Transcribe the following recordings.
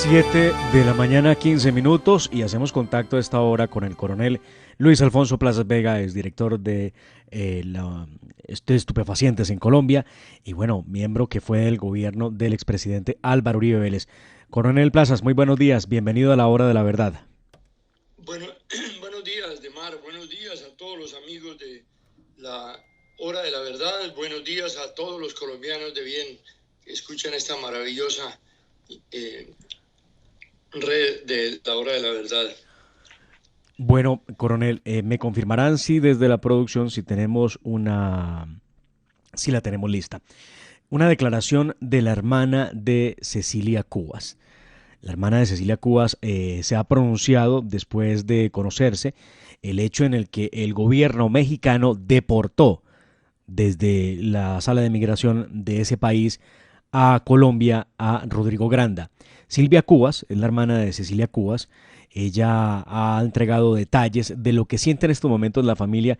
7 de la mañana, 15 minutos, y hacemos contacto a esta hora con el coronel Luis Alfonso Plazas Vega, es director de estupefacientes en Colombia y bueno, miembro que fue del gobierno del expresidente Álvaro Uribe Vélez. Coronel Plazas, muy buenos días, bienvenido a la hora de la verdad. Bueno, buenos días, Demar, buenos días a todos los amigos de la hora de la verdad, buenos días a todos los colombianos de bien que escuchan esta maravillosa red de la hora de la verdad. Bueno, coronel, me confirmarán si desde la producción si la tenemos lista. Una declaración de la hermana de Cecilia Cubas. La hermana de Cecilia Cubas se ha pronunciado después de conocerse el hecho en el que el gobierno mexicano deportó desde la sala de migración de ese país a Colombia a Rodrigo Granda. Silvia Cubas es la hermana de Cecilia Cubas. Ella ha entregado detalles de lo que siente en estos momentos la familia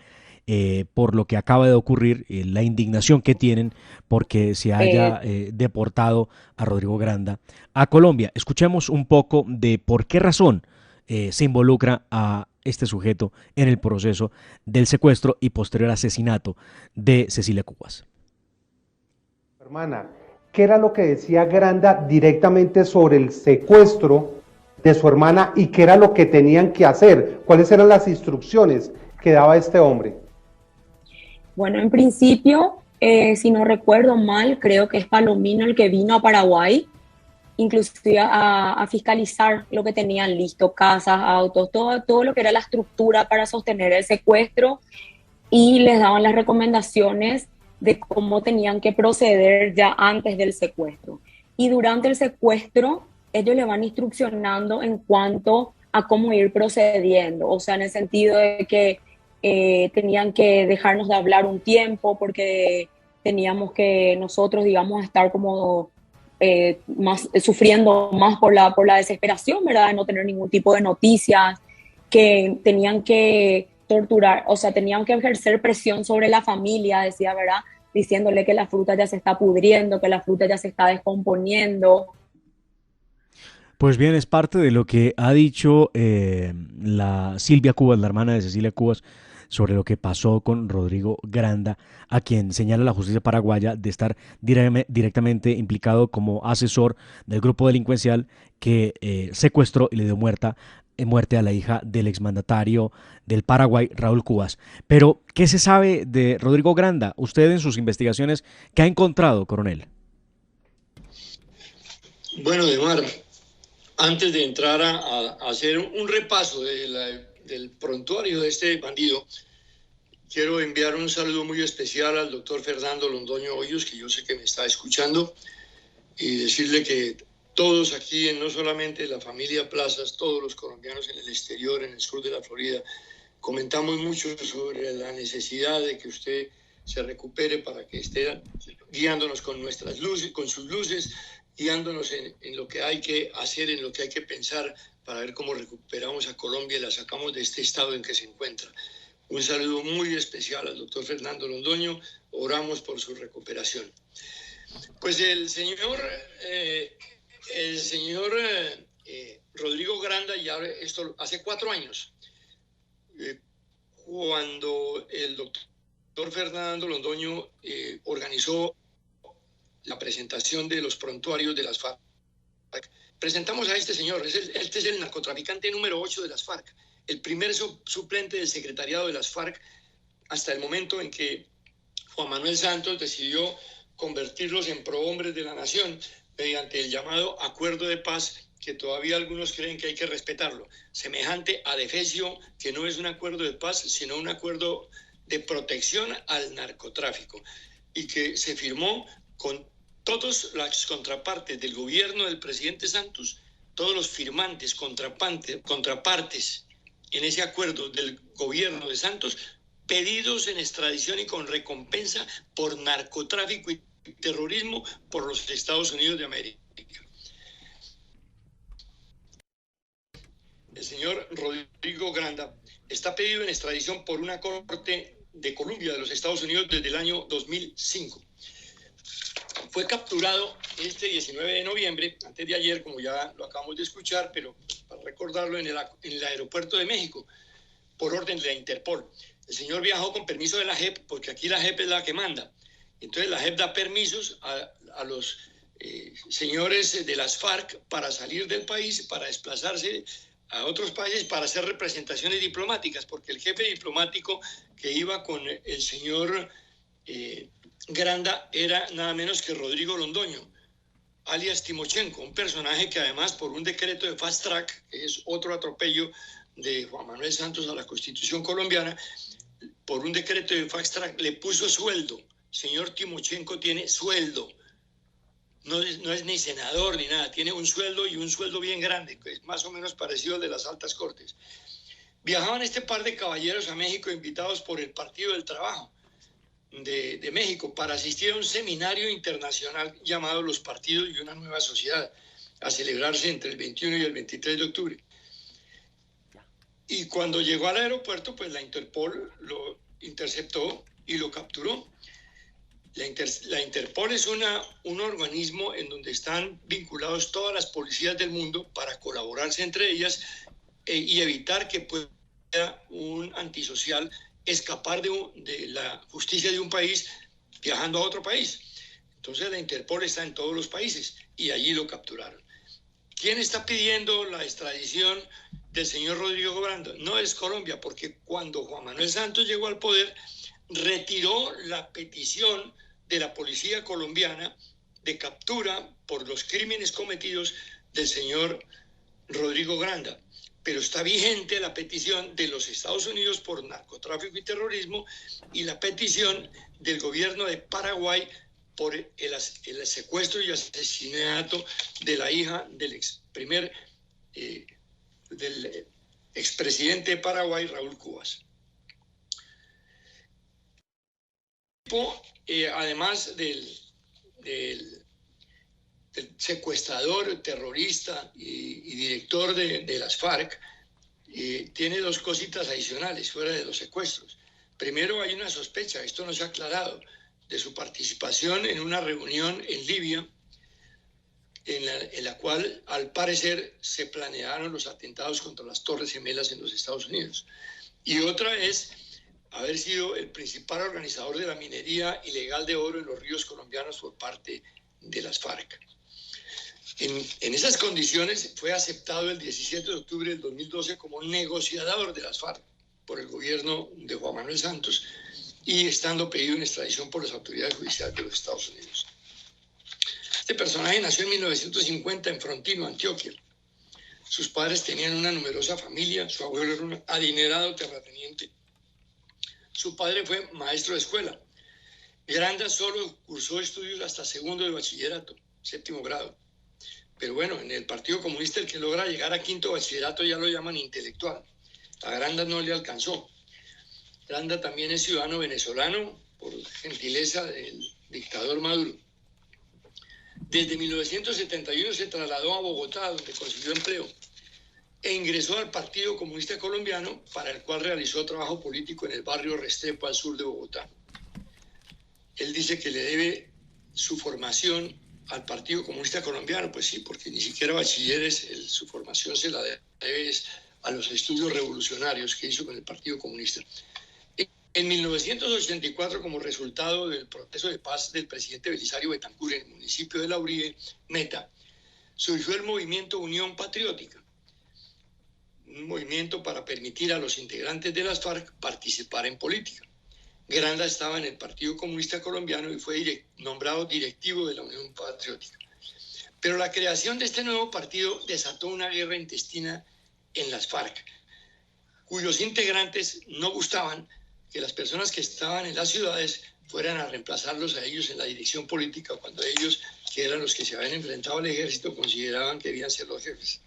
por lo que acaba de ocurrir, la indignación que tienen porque se haya deportado a Rodrigo Granda a Colombia. Escuchemos un poco de por qué razón se involucra a este sujeto en el proceso del secuestro y posterior asesinato de Cecilia Cubas. Hermana, ¿qué era lo que decía Granda directamente sobre el secuestro de su hermana y qué era lo que tenían que hacer? ¿Cuáles eran las instrucciones que daba este hombre? Bueno, en principio, si no recuerdo mal, creo que es Palomino el que vino a Paraguay, inclusive a fiscalizar lo que tenían listo, casas, autos, todo lo que era la estructura para sostener el secuestro, y les daban las recomendaciones de cómo tenían que proceder ya antes del secuestro. Y durante el secuestro, ellos le van instruccionando en cuanto a cómo ir procediendo, o sea, en el sentido de que tenían que dejarnos de hablar un tiempo porque teníamos que nosotros, digamos, estar como más, sufriendo más por la desesperación, ¿verdad? De no tener ningún tipo de noticias, que tenían que torturar, o sea, tenían que ejercer presión sobre la familia, decía, ¿verdad? Diciéndole que la fruta ya se está pudriendo, que la fruta ya se está descomponiendo. Pues bien, es parte de lo que ha dicho la Silvia Cubas, la hermana de Cecilia Cubas, sobre lo que pasó con Rodrigo Granda, a quien señala la justicia paraguaya de estar directamente implicado como asesor del grupo delincuencial que secuestró y le dio muerte a la hija del exmandatario del Paraguay, Raúl Cubas. Pero, ¿qué se sabe de Rodrigo Granda? Usted en sus investigaciones, ¿qué ha encontrado, coronel? Bueno, Demar, antes de entrar a hacer un repaso del prontuario de este bandido, quiero enviar un saludo muy especial al doctor Fernando Londoño Hoyos, que yo sé que me está escuchando, y decirle que todos aquí, no solamente la familia Plazas, todos los colombianos en el exterior, en el sur de la Florida, comentamos mucho sobre la necesidad de que usted se recupere para que esté guiándonos con nuestras luces, con sus luces, guiándonos en lo que hay que hacer, en lo que hay que pensar para ver cómo recuperamos a Colombia y la sacamos de este estado en que se encuentra. Un saludo muy especial al doctor Fernando Londoño, oramos por su recuperación. Pues el señor Rodrigo Granda, ya esto hace 4 años, cuando el doctor Fernando Londoño organizó la presentación de los prontuarios de las FARC. Presentamos a este señor, este es el narcotraficante número 8 de las FARC, el primer suplente del secretariado de las FARC hasta el momento en que Juan Manuel Santos decidió convertirlos en prohombres de la nación mediante el llamado acuerdo de paz, que todavía algunos creen que hay que respetarlo, semejante a adefesio, que no es un acuerdo de paz, sino un acuerdo de protección al narcotráfico, y que se firmó con todas las contrapartes del gobierno del presidente Santos, todos los firmantes, contrapartes en ese acuerdo del gobierno de Santos, pedidos en extradición y con recompensa por narcotráfico y terrorismo por los Estados Unidos de América. El señor Rodrigo Granda está pedido en extradición por una corte de Columbia de los Estados Unidos desde el año 2005. Fue capturado este 19 de noviembre, antes de ayer, como ya lo acabamos de escuchar, pero para recordarlo, en el aeropuerto de México, por orden de la Interpol. El señor viajó con permiso de la JEP, porque aquí la JEP es la que manda. Entonces la JEP da permisos a los señores de las FARC para salir del país, para desplazarse a otros países, para hacer representaciones diplomáticas, porque el jefe diplomático que iba con el señor Granda era nada menos que Rodrigo Londoño, alias Timochenko, un personaje que además por un decreto de fast track, que es otro atropello de Juan Manuel Santos a la Constitución colombiana, por un decreto de fast track le puso sueldo. Señor Timochenko tiene sueldo, no es ni senador ni nada, tiene un sueldo y un sueldo bien grande, que es más o menos parecido al de las altas cortes. Viajaban este par de caballeros a México invitados por el Partido del Trabajo de México para asistir a un seminario internacional llamado Los Partidos y una Nueva Sociedad, a celebrarse entre el 21 y el 23 de octubre. Y cuando llegó al aeropuerto, pues la Interpol lo interceptó y lo capturó. La Interpol es un organismo en donde están vinculados todas las policías del mundo para colaborarse entre ellas y evitar que pueda un antisocial escapar de la justicia de un país viajando a otro país. Entonces la Interpol está en todos los países y allí lo capturaron. ¿Quién está pidiendo la extradición del señor Rodrigo Granda? No es Colombia, porque cuando Juan Manuel Santos llegó al poder, retiró la petición de la policía colombiana de captura por los crímenes cometidos del señor Rodrigo Granda. Pero está vigente la petición de los Estados Unidos por narcotráfico y terrorismo y la petición del gobierno de Paraguay por el secuestro y asesinato de la hija del expresidente de Paraguay, Raúl Cubas. Además del secuestrador, terrorista y director de las FARC, tiene dos cositas adicionales fuera de los secuestros. Primero, hay una sospecha, esto no se ha aclarado, de su participación en una reunión en Libia, en la cual al parecer se planearon los atentados contra las Torres Gemelas en los Estados Unidos. Y otra es haber sido el principal organizador de la minería ilegal de oro en los ríos colombianos por parte de las FARC. En esas condiciones fue aceptado el 17 de octubre del 2012 como negociador de las FARC por el gobierno de Juan Manuel Santos y estando pedido en extradición por las autoridades judiciales de los Estados Unidos. Este personaje nació en 1950 en Frontino, Antioquia. Sus padres tenían una numerosa familia, su abuelo era un adinerado terrateniente. Su padre fue maestro de escuela. Granda solo cursó estudios hasta segundo de bachillerato, 7º grado. Pero bueno, en el Partido Comunista el que logra llegar a 5º bachillerato ya lo llaman intelectual. A Granda no le alcanzó. Granda también es ciudadano venezolano por gentileza del dictador Maduro. Desde 1971 se trasladó a Bogotá, donde consiguió empleo, e ingresó al Partido Comunista Colombiano, para el cual realizó trabajo político en el barrio Restrepo, al sur de Bogotá. Él dice que le debe su formación al Partido Comunista Colombiano. Pues sí, porque ni siquiera bachilleres, su formación se la debe a los estudios revolucionarios que hizo con el Partido Comunista. En 1984, como resultado del proceso de paz del presidente Belisario Betancur en el municipio de La Uribe, Meta, surgió el movimiento Unión Patriótica, un movimiento para permitir a los integrantes de las FARC participar en política. Granda estaba en el Partido Comunista Colombiano y fue nombrado directivo de la Unión Patriótica. Pero la creación de este nuevo partido desató una guerra intestina en las FARC, cuyos integrantes no gustaban que las personas que estaban en las ciudades fueran a reemplazarlos a ellos en la dirección política, cuando ellos, que eran los que se habían enfrentado al ejército, consideraban que debían ser los jefes.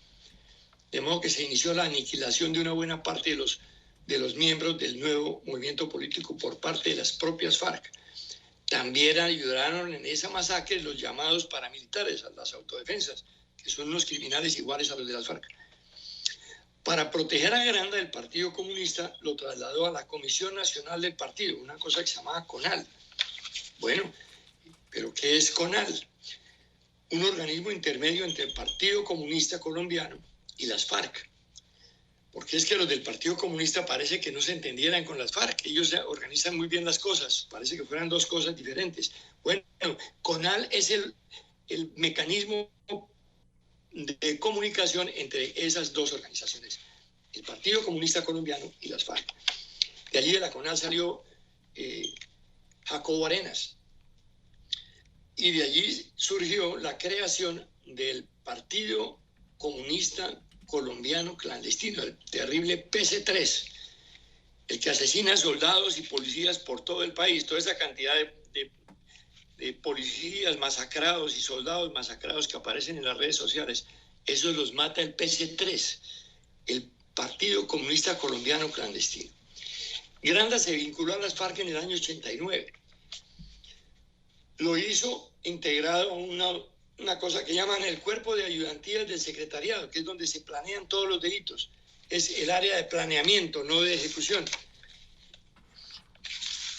De modo que se inició la aniquilación de una buena parte de los miembros del nuevo movimiento político por parte de las propias FARC. También ayudaron en esa masacre los llamados paramilitares, las autodefensas, que son unos criminales iguales a los de las FARC. Para proteger a Granda, el Partido Comunista lo trasladó a la Comisión Nacional del Partido, una cosa que se llamaba CONAL. Bueno, ¿Pero qué es CONAL? Un organismo intermedio entre el Partido Comunista Colombiano y las FARC. Porque es que los del Partido Comunista parece que no se entendieran con las FARC. Ellos organizan muy bien las cosas. Parece que fueran dos cosas diferentes. Bueno, CONAL es el mecanismo de comunicación entre esas dos organizaciones, el Partido Comunista Colombiano y las FARC. De allí de la CONAL salió Jacobo Arenas. Y de allí surgió la creación del Partido Comunista Colombiano Clandestino, el terrible PC3, el que asesina soldados y policías por todo el país. Toda esa cantidad de policías masacrados y soldados masacrados que aparecen en las redes sociales, esos los mata el PC3, el Partido Comunista Colombiano Clandestino. Granda se vinculó a las FARC en el año 89. Lo hizo integrado a una cosa que llaman el cuerpo de ayudantías del secretariado, que es donde se planean todos los delitos. Es el área de planeamiento, no de ejecución.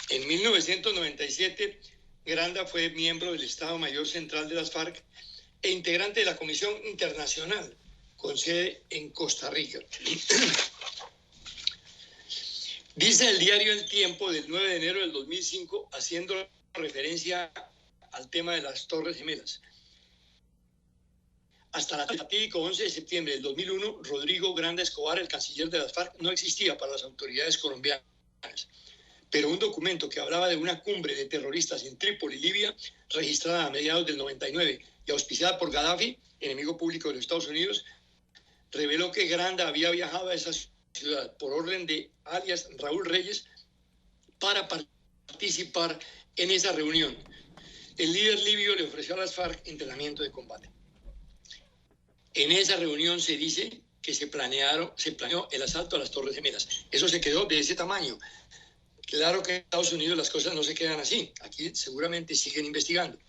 En 1997, Granda fue miembro del Estado Mayor Central de las FARC e integrante de la Comisión Internacional, con sede en Costa Rica. Dice el diario El Tiempo del 9 de enero del 2005, haciendo referencia al tema de las Torres Gemelas. Hasta el fatídico 11 de septiembre del 2001, Rodrigo Granda Escobar, el canciller de las FARC, no existía para las autoridades colombianas. Pero un documento que hablaba de una cumbre de terroristas en Trípoli, Libia, registrada a mediados del 99 y auspiciada por Gaddafi, enemigo público de los Estados Unidos, reveló que Granda había viajado a esa ciudad por orden de alias Raúl Reyes para participar en esa reunión. El líder libio le ofreció a las FARC entrenamiento de combate. En esa reunión se dice que se planeó el asalto a las Torres Gemelas. Eso se quedó de ese tamaño. Claro que en Estados Unidos las cosas no se quedan así. Aquí seguramente siguen investigando.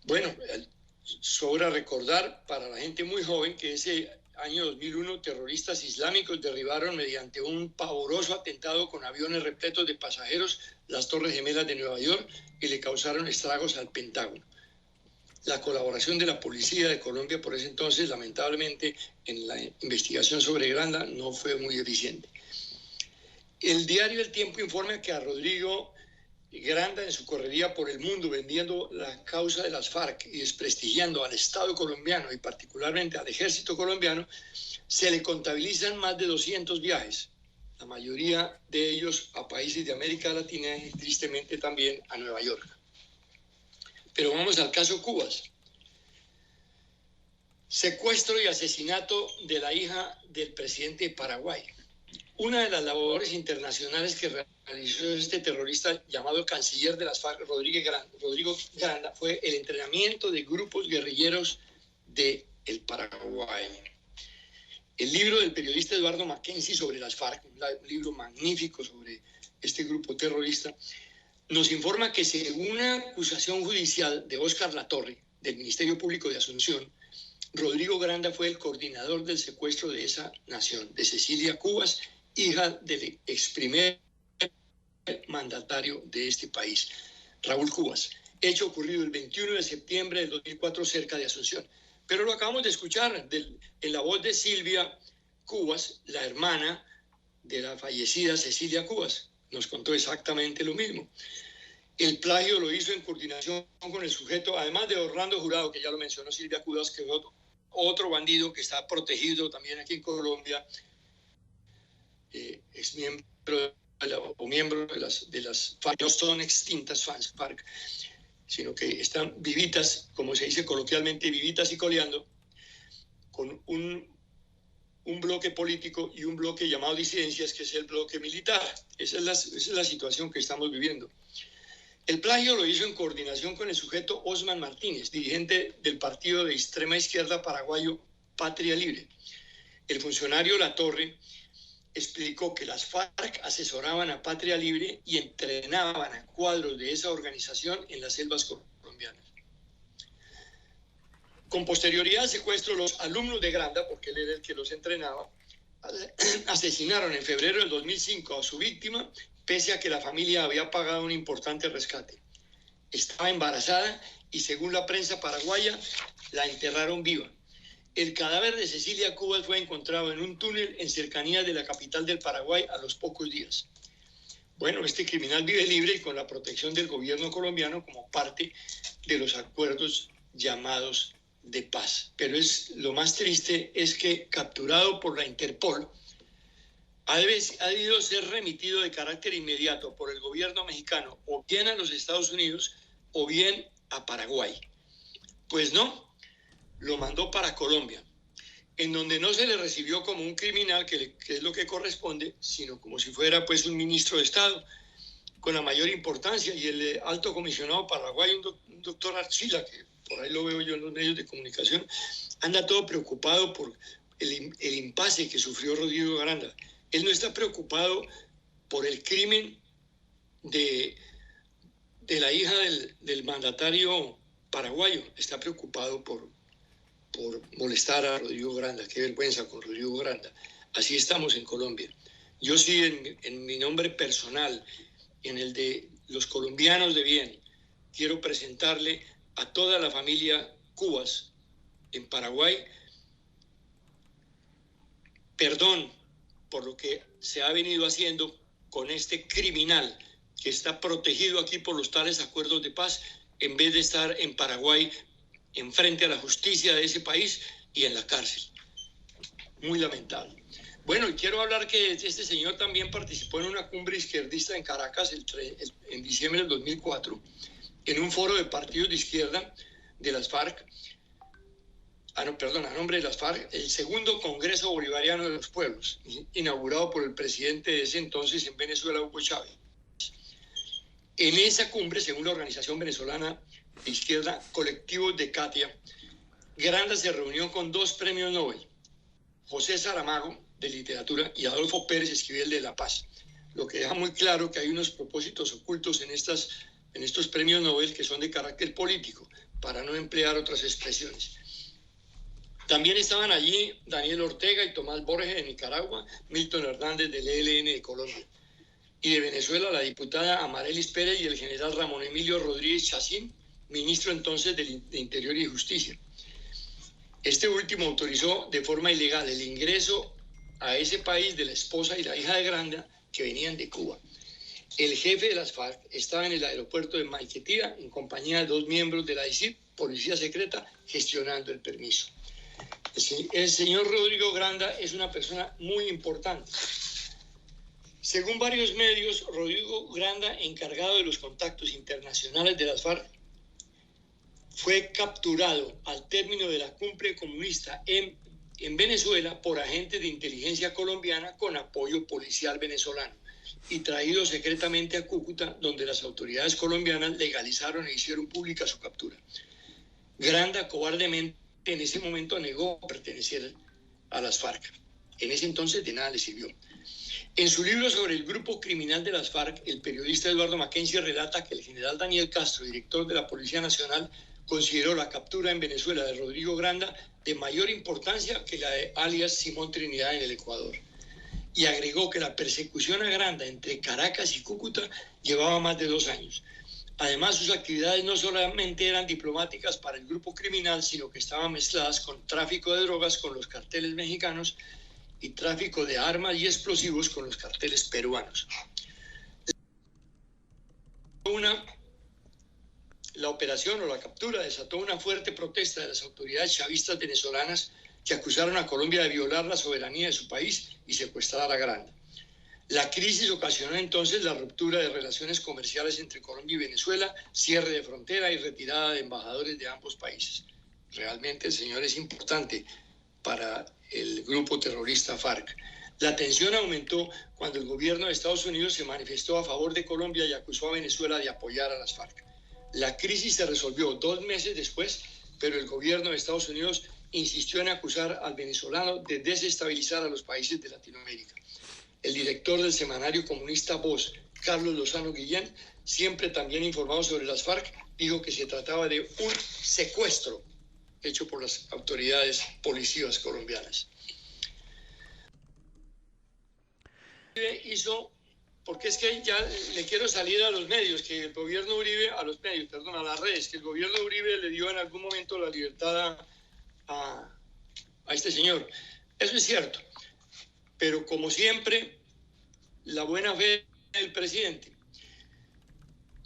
Bueno, sobra recordar para la gente muy joven que ese año 2001 terroristas islámicos derribaron mediante un pavoroso atentado con aviones repletos de pasajeros las Torres Gemelas de Nueva York y le causaron estragos al Pentágono. La colaboración de la Policía de Colombia por ese entonces, lamentablemente, en la investigación sobre Granda no fue muy eficiente. El diario El Tiempo informa que a Rodrigo Granda, en su correría por el mundo vendiendo la causa de las FARC y desprestigiando al Estado colombiano y particularmente al ejército colombiano, se le contabilizan más de 200 viajes, la mayoría de ellos a países de América Latina y tristemente también a Nueva York. Pero vamos al caso Cubas. Secuestro y asesinato de la hija del presidente de Paraguay. Una de las labores internacionales que realizó este terrorista llamado canciller de las FARC, Rodrigo Granda, fue el entrenamiento de grupos guerrilleros del Paraguay. El libro del periodista Eduardo Mackenzie sobre las FARC, un libro magnífico sobre este grupo terrorista, nos informa que según una acusación judicial de Óscar Latorre, del Ministerio Público de Asunción, Rodrigo Granda fue el coordinador del secuestro de esa nación, de Cecilia Cubas, hija del ex primer mandatario de este país, Raúl Cubas. Hecho ocurrido el 21 de septiembre del 2004 cerca de Asunción. Pero lo acabamos de escuchar en la voz de Silvia Cubas, la hermana de la fallecida Cecilia Cubas. Nos contó exactamente lo mismo. El plagio lo hizo en coordinación con el sujeto, además de Orlando Jurado, que ya lo mencionó Silvia Cubas, que es otro bandido que está protegido también aquí en Colombia, es miembro de las FARC. No son extintas FARC, sino que están vivitas, como se dice coloquialmente, vivitas y coleando, con un bloque político y un bloque llamado disidencias, que es el bloque militar. Esa es la situación que estamos viviendo. El plagio lo hizo en coordinación con el sujeto Osman Martínez, dirigente del partido de extrema izquierda paraguayo Patria Libre. El funcionario Latorre explicó que las FARC asesoraban a Patria Libre y entrenaban a cuadros de esa organización en las selvas colombianas. Con posterioridad al secuestro, los alumnos de Granda, porque él era el que los entrenaba, asesinaron en febrero del 2005 a su víctima, pese a que la familia había pagado un importante rescate. estaba embarazada y según la prensa paraguaya la enterraron viva. El cadáver de Cecilia Cubas fue encontrado en un túnel en cercanía de la capital del Paraguay a los pocos días. Bueno, este criminal vive libre y con la protección del gobierno colombiano como parte de los acuerdos llamados de paz. Pero lo más triste es que, capturado por la Interpol, ha debido ser remitido de carácter inmediato por el gobierno mexicano o bien a los Estados Unidos o bien a Paraguay. Pues no, lo mandó para Colombia, en donde no se le recibió como un criminal, que es lo que corresponde, sino como si fuera pues un ministro de Estado con la mayor importancia. Y el alto comisionado paraguayo, un doctor Archila, que por ahí lo veo yo en los medios de comunicación, anda todo preocupado por el impasse que sufrió Rodrigo Granda. Él no está preocupado por el crimen de la hija del mandatario paraguayo, está preocupado por molestar a Rodrigo Granda. Qué vergüenza con Rodrigo Granda. Así estamos en Colombia. Yo sí, en mi nombre personal, en el de los colombianos de bien, quiero presentarle a toda la familia Cubas en Paraguay perdón por lo que se ha venido haciendo con este criminal que está protegido aquí por los tales acuerdos de paz, en vez de estar en Paraguay enfrente a la justicia de ese país y en la cárcel. Muy lamentable. Bueno, y quiero hablar que este señor también participó en una cumbre izquierdista en Caracas en diciembre del 2004, en un foro de partidos de izquierda de las FARC, a nombre de las FARC, el segundo Congreso Bolivariano de los Pueblos, inaugurado por el presidente de ese entonces en Venezuela, Hugo Chávez. En esa cumbre, según la organización venezolana de izquierda Colectivos de Katia, Granda se reunió con 2 premios Nobel, José Saramago, de literatura, y Adolfo Pérez Esquivel, de La Paz, lo que deja muy claro que hay unos propósitos ocultos en estos premios Nobel que son de carácter político, para no emplear otras expresiones. También estaban allí Daniel Ortega y Tomás Borges de Nicaragua, Milton Hernández del ELN de Colombia, y de Venezuela la diputada Amarelis Pérez y el general Ramón Emilio Rodríguez Chacín, ministro entonces de Interior y Justicia. Este último autorizó de forma ilegal el ingreso a ese país de la esposa y la hija de Granda, que venían de Cuba. El jefe de las FARC estaba en el aeropuerto de Maiquetía en compañía de 2 miembros de la ICIP, Policía Secreta, gestionando el permiso. El señor Rodrigo Granda es una persona muy importante. Según varios medios, Rodrigo Granda, encargado de los contactos internacionales de las FARC, fue capturado al término de la cumbre comunista en Venezuela por agentes de inteligencia colombiana con apoyo policial venezolano y traído secretamente a Cúcuta, donde las autoridades colombianas legalizaron e hicieron pública su captura. Granda cobardemente en ese momento negó pertenecer a las FARC. En ese entonces de nada le sirvió. En su libro sobre el grupo criminal de las FARC, el periodista Eduardo Mackenzie relata que el general Daniel Castro, director de la Policía Nacional, consideró la captura en Venezuela de Rodrigo Granda de mayor importancia que la de alias Simón Trinidad en el Ecuador. Y agregó que la persecución a Granda entre Caracas y Cúcuta llevaba más de 2 años. Además, sus actividades no solamente eran diplomáticas para el grupo criminal, sino que estaban mezcladas con tráfico de drogas con los carteles mexicanos y tráfico de armas y explosivos con los carteles peruanos. La operación o la captura desató una fuerte protesta de las autoridades chavistas venezolanas que acusaron a Colombia de violar la soberanía de su país y secuestrar a Granda. La crisis ocasionó entonces la ruptura de relaciones comerciales entre Colombia y Venezuela, cierre de frontera y retirada de embajadores de ambos países. Realmente el señor es importante para el grupo terrorista FARC. La tensión aumentó cuando el gobierno de Estados Unidos se manifestó a favor de Colombia y acusó a Venezuela de apoyar a las FARC. La crisis se resolvió 2 meses después, pero el gobierno de Estados Unidos insistió en acusar al venezolano de desestabilizar a los países de Latinoamérica. El director del semanario comunista Voz, Carlos Lozano Guillén, siempre también informado sobre las FARC, dijo que se trataba de un secuestro hecho por las autoridades policíacas colombianas. Hizo porque es que ya le quiero salir a los medios, que el gobierno Uribe, a las redes, que el gobierno Uribe le dio en algún momento la libertad a este señor. Eso es cierto, pero como siempre, la buena fe del presidente.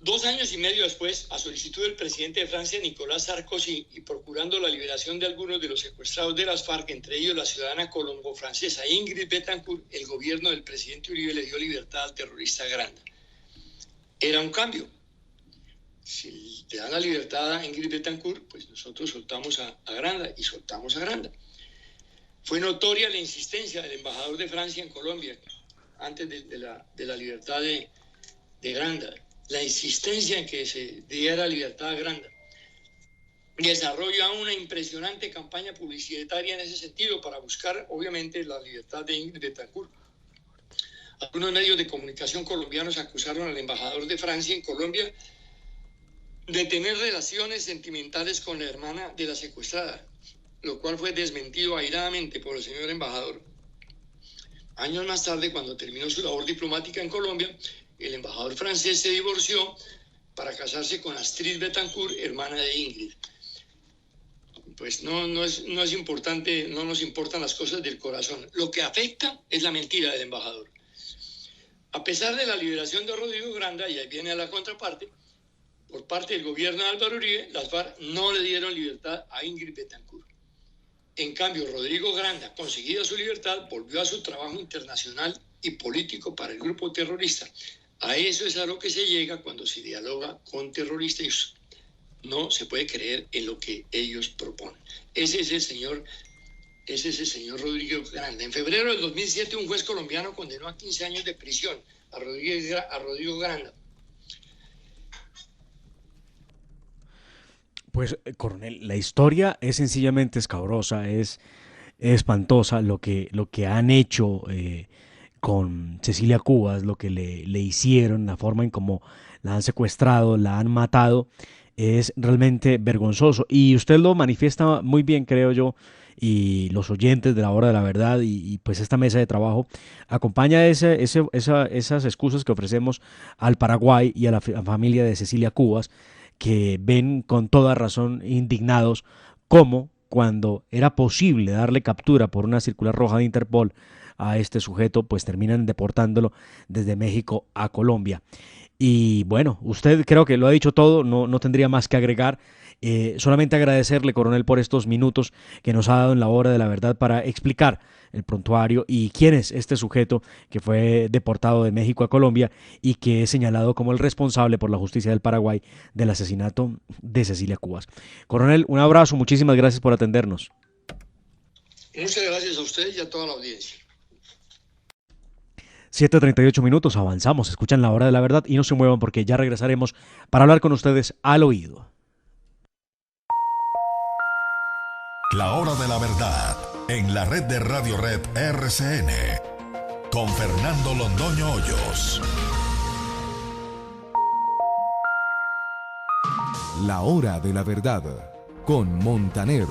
2 años y medio después, a solicitud del presidente de Francia, Nicolás Sarkozy, y procurando la liberación de algunos de los secuestrados de las FARC, entre ellos la ciudadana colombo-francesa Ingrid Betancourt, el gobierno del presidente Uribe le dio libertad al terrorista Granda. Era un cambio. Si le dan la libertad a Ingrid Betancourt, pues nosotros soltamos a Granda, y soltamos a Granda. Fue notoria la insistencia del embajador de Francia en Colombia, antes de la libertad de Granda, la insistencia en que se diera libertad a Granda. Desarrolla una impresionante campaña publicitaria en ese sentido para buscar, obviamente, la libertad de Ingrid Betancourt. Algunos medios de comunicación colombianos acusaron al embajador de Francia en Colombia de tener relaciones sentimentales con la hermana de la secuestrada, lo cual fue desmentido airadamente por el señor embajador. Años más tarde, cuando terminó su labor diplomática en Colombia, el embajador francés se divorció para casarse con Astrid Betancourt, hermana de Ingrid. Pues no es importante, no nos importan las cosas del corazón. Lo que afecta es la mentira del embajador. A pesar de la liberación de Rodrigo Granda, y ahí viene a la contraparte, por parte del gobierno de Álvaro Uribe, las FARC no le dieron libertad a Ingrid Betancourt. En cambio, Rodrigo Granda, conseguida su libertad, volvió a su trabajo internacional y político para el grupo terrorista. A eso es a lo que se llega cuando se dialoga con terroristas. No se puede creer en lo que ellos proponen. Ese es el señor Rodrigo Granda. En febrero del 2007, un juez colombiano condenó a 15 años de prisión a Rodrigo Granda. Pues, coronel, la historia es sencillamente escabrosa, es espantosa lo que han hecho con Cecilia Cubas, lo que le hicieron, la forma en cómo la han secuestrado, la han matado, es realmente vergonzoso. Y usted lo manifiesta muy bien, creo yo, y los oyentes de la Hora de la Verdad y pues esta mesa de trabajo acompaña esas excusas que ofrecemos al Paraguay y a la familia de Cecilia Cubas, que ven con toda razón indignados cómo cuando era posible darle captura por una circular roja de Interpol a este sujeto, pues terminan deportándolo desde México a Colombia. Y bueno, usted creo que lo ha dicho todo, no tendría más que agregar. Solamente agradecerle, coronel, por estos minutos que nos ha dado en la Hora de la Verdad para explicar el prontuario y quién es este sujeto que fue deportado de México a Colombia y que es señalado como el responsable por la justicia del Paraguay del asesinato de Cecilia Cubas. Coronel, un abrazo, muchísimas gracias por atendernos. Muchas gracias a usted y a toda la audiencia. 7:38 minutos, avanzamos, escuchan la Hora de la Verdad y no se muevan porque ya regresaremos para hablar con ustedes al oído. La Hora de la Verdad, en la red de Radio Red RCN, con Fernando Londoño Hoyos. La Hora de la Verdad, con Montaner.